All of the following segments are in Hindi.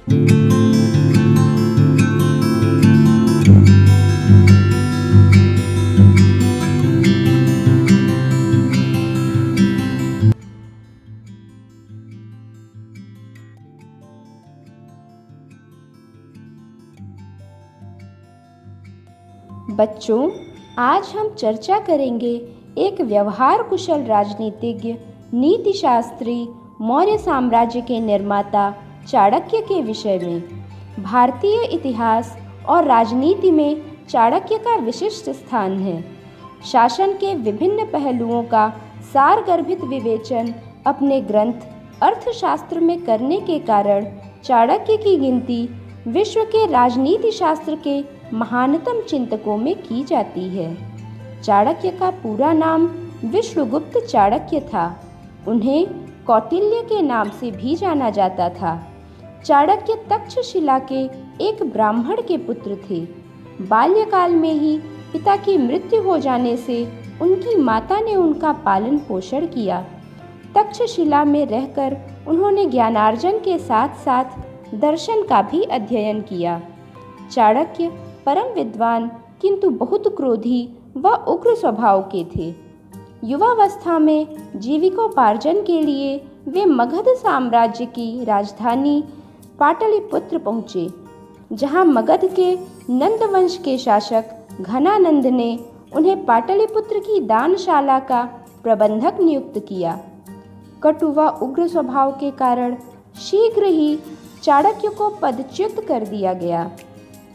बच्चों, आज हम चर्चा करेंगे एक व्यवहार कुशल राजनीतिज्ञ, नीतिशास्त्री, मौर्य साम्राज्य के निर्माता चाणक्य के विषय में। भारतीय इतिहास और राजनीति में चाणक्य का विशिष्ट स्थान है। शासन के विभिन्न पहलुओं का सारगर्भित विवेचन अपने ग्रंथ अर्थशास्त्र में करने के कारण चाणक्य की गिनती विश्व के राजनीति शास्त्र के महानतम चिंतकों में की जाती है। चाणक्य का पूरा नाम विष्णुगुप्त चाणक्य था। उन्हें कौटिल्य के नाम से भी जाना जाता था। चाणक्य तक्षशिला के एक ब्राह्मण के पुत्र थे। बाल्यकाल में ही पिता की मृत्यु हो जाने से उनकी माता ने उनका पालन पोषण किया। तक्षशिला में रहकर उन्होंने ज्ञानार्जन के साथ साथ दर्शन का भी अध्ययन किया। चाणक्य परम विद्वान किंतु बहुत क्रोधी व उग्र स्वभाव के थे। युवावस्था में जीविकोपार्जन के लिए वे मगध साम्राज्य की राजधानी पाटलिपुत्र पहुँचे, जहाँ मगध के नंद वंश के शासक घनानंद ने उन्हें पाटलिपुत्र की दानशाला का प्रबंधक नियुक्त किया। कटु व उग्र स्वभाव के कारण शीघ्र ही चाणक्य को पदच्युत कर दिया गया।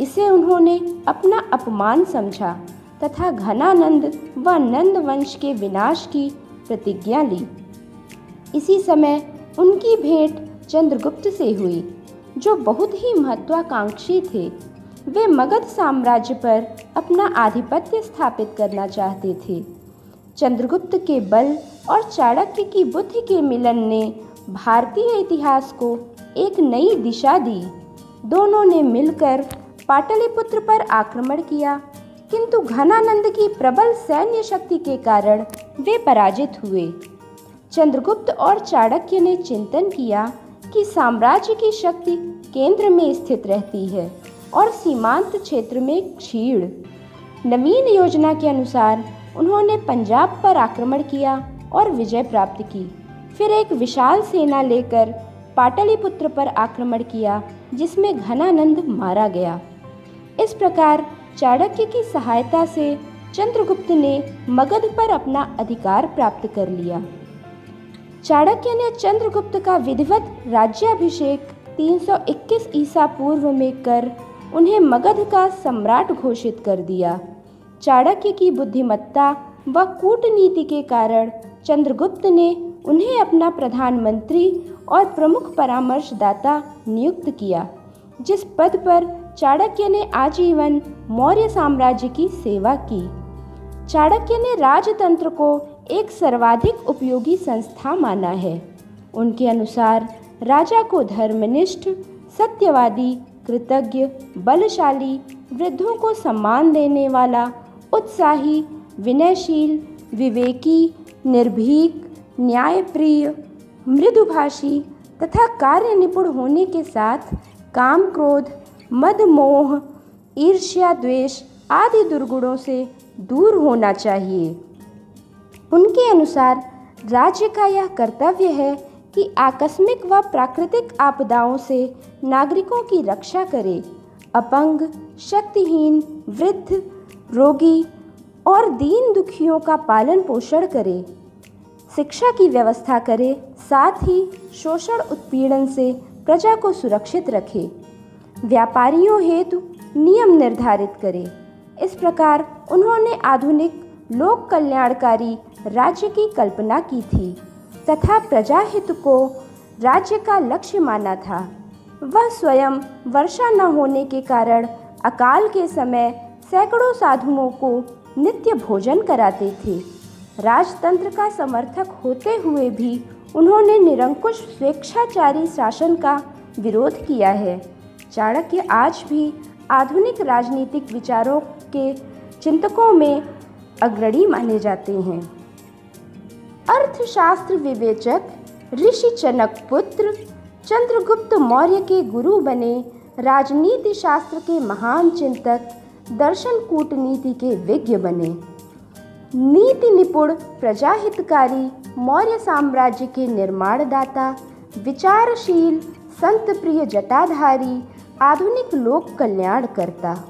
इसे उन्होंने अपना अपमान समझा तथा घनानंद व नंद वंश के विनाश की प्रतिज्ञा ली। इसी समय उनकी भेंट चंद्रगुप्त से हुई, जो बहुत ही महत्वाकांक्षी थे। वे मगध साम्राज्य पर अपना आधिपत्य स्थापित करना चाहते थे। चंद्रगुप्त के बल और चाणक्य की बुद्धि के मिलन ने भारतीय इतिहास को एक नई दिशा दी। दोनों ने मिलकर पाटलिपुत्र पर आक्रमण किया, किंतु घनानंद की प्रबल सैन्य शक्ति के कारण वे पराजित हुए। चंद्रगुप्त और चाणक्य ने चिंतन किया कि साम्राज्य की शक्ति केंद्र में स्थित रहती है और सीमांत क्षेत्र में क्षीण। नवीन योजना के अनुसार उन्होंने पंजाब पर आक्रमण किया और विजय प्राप्त की। फिर एक विशाल सेना लेकर पाटलिपुत्र पर आक्रमण किया, जिसमें घनानंद मारा गया। इस प्रकार चाणक्य की सहायता से चंद्रगुप्त ने मगध पर अपना अधिकार प्राप्त कर लिया। चाणक्य ने चंद्रगुप्त का विधिवत राज्याभिषेक 321 ईसा पूर्व में कर उन्हें मगध का सम्राट घोषित कर दिया। चाणक्य की बुद्धिमत्ता व कूटनीति के कारण चंद्रगुप्त ने उन्हें अपना प्रधानमंत्री और प्रमुख परामर्शदाता नियुक्त किया, जिस पद पर चाणक्य ने आजीवन मौर्य साम्राज्य की सेवा की। चाणक्य ने राजतंत्र को एक सर्वाधिक उपयोगी संस्था माना है। उनके अनुसार राजा को धर्मनिष्ठ, सत्यवादी, कृतज्ञ, बलशाली, वृद्धों को सम्मान देने वाला, उत्साही, विनयशील, विवेकी, निर्भीक, न्यायप्रिय, मृदुभाषी तथा कार्य निपुण होने के साथ काम, क्रोध, मद, मोह, ईर्ष्या, द्वेष आदि दुर्गुणों से दूर होना चाहिए। उनके अनुसार राज्य का यह कर्तव्य है कि आकस्मिक व प्राकृतिक आपदाओं से नागरिकों की रक्षा करे, अपंग, शक्तिहीन, वृद्ध, रोगी और दीन दुखियों का पालन पोषण करे, शिक्षा की व्यवस्था करे, साथ ही शोषण उत्पीड़न से प्रजा को सुरक्षित रखे, व्यापारियों हेतु नियम निर्धारित करे। इस प्रकार उन्होंने आधुनिक लोक कल्याणकारी राज्य की कल्पना की थी तथा प्रजाहित को राज्य का लक्ष्य माना था। वह स्वयं वर्षा न होने के कारण अकाल के समय सैकड़ों साधुओं को नित्य भोजन कराते थे। राजतंत्र का समर्थक होते हुए भी उन्होंने निरंकुश स्वेच्छाचारी शासन का विरोध किया है। चाणक्य आज भी आधुनिक राजनीतिक विचारों के चिंतकों में अग्रणी माने जाते हैं। अर्थशास्त्र विवेचक ऋषि चनक पुत्र चंद्रगुप्त मौर्य के गुरु बने, राजनीति शास्त्र के महान चिंतक, दर्शन कूटनीति के विज्ञ बने। नीति निपुण, प्रजाहितकारी, मौर्य साम्राज्य के निर्माणदाता, विचारशील, संत प्रिय जटाधारी, आधुनिक लोक कल्याणकर्ता।